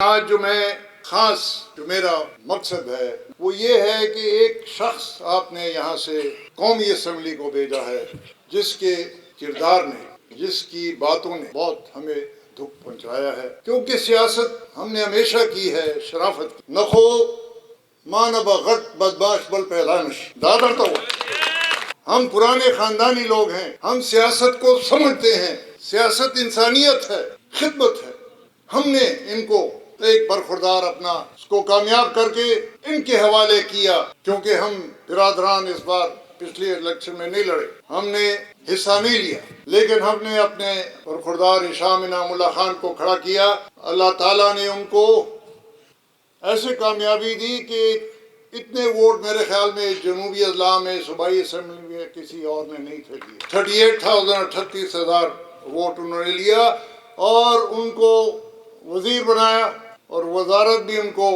آج جو میرا مقصد ہے وہ یہ ہے کہ ایک شخص آپ نے یہاں سے قومی اسمبلی کو بھیجا ہے جس کے کردار نے، جس کی باتوں نے بہت ہمیں دکھ پہنچایا ہے، کیونکہ سیاست ہم نے ہمیشہ کی ہے شرافت کی. نخو مانب غٹ بدباش بل پہلانش دادر تو ہم پرانے خاندانی لوگ ہیں، ہم سیاست کو سمجھتے ہیں. سیاست انسانیت ہے، خدمت ہے. ہم نے ان کو ایک برخوردار اپنا اس کو کامیاب کر کے ان کے حوالے کیا، کیونکہ ہم برادران اس بار پچھلے الیکشن میں نہیں لڑے، ہم نے حصہ نہیں لیا، لیکن ہم نے اپنے برخوردار ہشام انعام اللہ خان کو کھڑا کیا. اللہ تعالیٰ نے ان کو ایسے کامیابی دی کہ اتنے ووٹ میرے خیال میں جنوبی اضلاع میں صوبائی اسمبلی میں کسی اور نے نہیں تھے دیے. 38,000 ووٹ انہوں نے لیا اور ان کو وزیر بنایا، اور وزارت بھی ان کو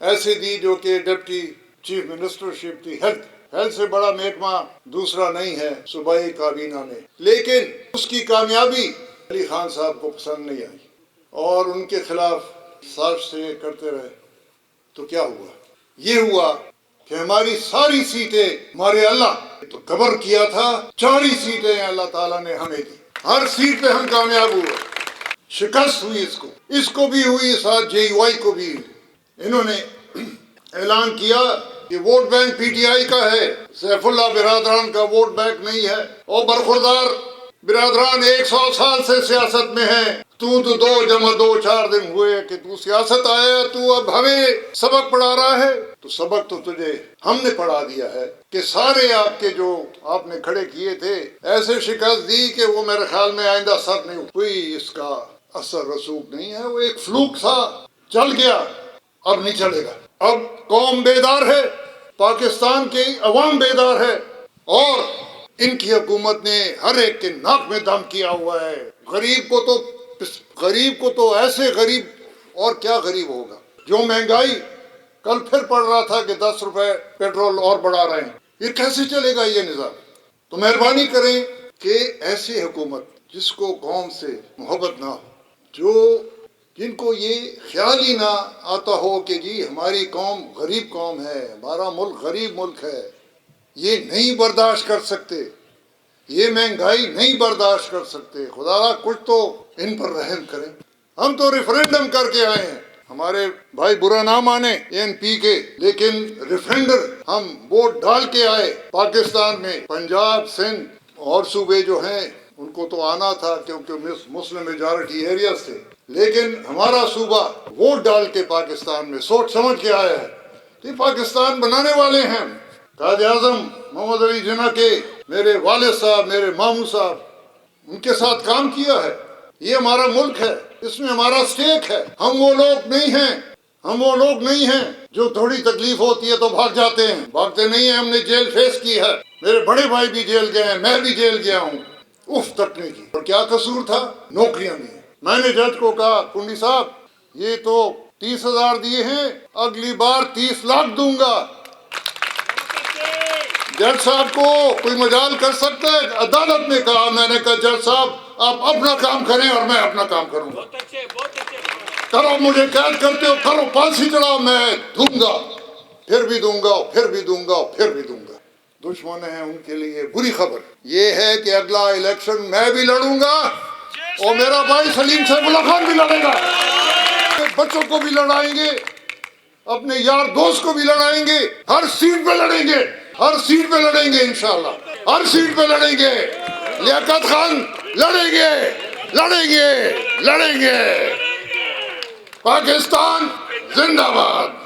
ایسے دی جو کہ ڈپٹی چیف منسٹرشپ تھی. ہیلتھ سے بڑا محکمہ دوسرا نہیں ہے صوبائی کابینہ میں. لیکن اس کی کامیابی علی خان صاحب کو پسند نہیں آئی اور ان کے خلاف سازش سے کرتے رہے. تو کیا ہوا؟ یہ ہوا کہ ہماری ساری سیٹیں ہمارے اللہ تو قبر کیا تھا، 4 ہی سیٹیں اللہ تعالیٰ نے ہمیں دی. ہر سیٹ پہ ہم کامیاب ہوئے. شکست ہوئی اس کو بھی ہوئی، ساتھ JUI کو بھی. انہوں نے اعلان کیا کہ ووٹ بینک PTI کا ہے، سیف اللہ برادران کا ووٹ بینک نہیں ہے. اور برخوردار برادران 100 سال سے سیاست میں ہیں، تو 2 جمع 2 4 دن ہوئے کہ تو سیاست آیا، تو اب ہمیں سبق پڑھا رہا ہے. تو سبق تو تجھے ہم نے پڑھا دیا ہے کہ سارے آپ کے جو آپ نے کھڑے کیے تھے ایسے شکست دی کہ وہ میرے خیال میں آئندہ سر نہیں کوئی اس کا اثر رسوخ نہیں ہے. وہ ایک فلوک تھا، چل گیا، اب نہیں چلے گا. اب قوم بیدار ہے، پاکستان کی عوام بیدار ہے، اور ان کی حکومت نے ہر ایک کے ناک میں دم کیا ہوا ہے. غریب کو تو ایسے غریب، اور کیا غریب ہوگا. جو مہنگائی کل پھر پڑ رہا تھا کہ 10 روپے پیٹرول اور بڑھا رہے ہیں، یہ کیسے چلے گا یہ نظام. تو مہربانی کریں کہ ایسی حکومت جس کو قوم سے محبت نہ ہو، جن کو یہ خیال ہی نہ آتا ہو کہ جی ہماری قوم غریب قوم ہے، ہمارا ملک غریب ملک ہے، یہ نہیں برداشت کر سکتے، یہ مہنگائی نہیں برداشت کر سکتے. خدا کچھ تو ان پر رحم کریں. ہم تو ریفرینڈم کر کے آئے ہیں، ہمارے بھائی برا نہ مانے ANP کے، لیکن ریفرینڈم ہم ووٹ ڈال کے آئے. پاکستان میں پنجاب، سندھ اور صوبے جو ہیں ان کو تو آنا تھا کیونکہ مسلم میجارٹی ایریاز تھے، لیکن ہمارا صوبہ ووٹ ڈال کے پاکستان میں سوچ سمجھ کے آیا ہے. یہ پاکستان بنانے والے ہیں. قائد اعظم محمد علی جناح کے میرے والد صاحب، میرے ماموں صاحب، ان کے ساتھ کام کیا ہے. یہ ہمارا ملک ہے، اس میں ہمارا سٹیک ہے. ہم وہ لوگ نہیں ہیں جو تھوڑی تکلیف ہوتی ہے تو بھاگ جاتے ہیں. بھاگتے نہیں ہیں. ہم نے جیل فیس کی ہے، میرے بڑے بھائی بھی جیل گئے ہیں، میں بھی جیل گیا ہوں. اف تک نہیں کی. اور کیا قصور تھا؟ نوکریاں دی. میں نے جج کو کہا کنڈی صاحب یہ تو 30,000 دیے ہیں، اگلی بار 30 لاکھ دوں گا. جج صاحب کو کوئی مجال کر سکتا ہے؟ عدالت نے کہا. میں نے کہا جج صاحب آپ اپنا کام کریں اور میں اپنا کام کروں گا. کرو مجھے قید کرتے ہو، کرو پھانسی چڑھاؤ، میں دوں گا، پھر بھی دوں گا، پھر بھی دوں گا، پھر بھی دوں گا. دشمن ہیں ان کے لیے بری خبر یہ ہے کہ اگلا الیکشن میں بھی لڑوں گا اور میرا بھائی سلیم سیف اللہ خان بھی لڑے گا. بچوں کو بھی لڑائیں گے، اپنے یار دوست کو بھی لڑائیں گے. ہر سیٹ پہ لڑیں گے، ہر سیٹ پہ لڑیں گے انشاءاللہ، ہر سیٹ پہ لڑیں گے. لیاقت خان لڑیں گے، لڑیں گے، لڑیں گے. پاکستان زندہ باد.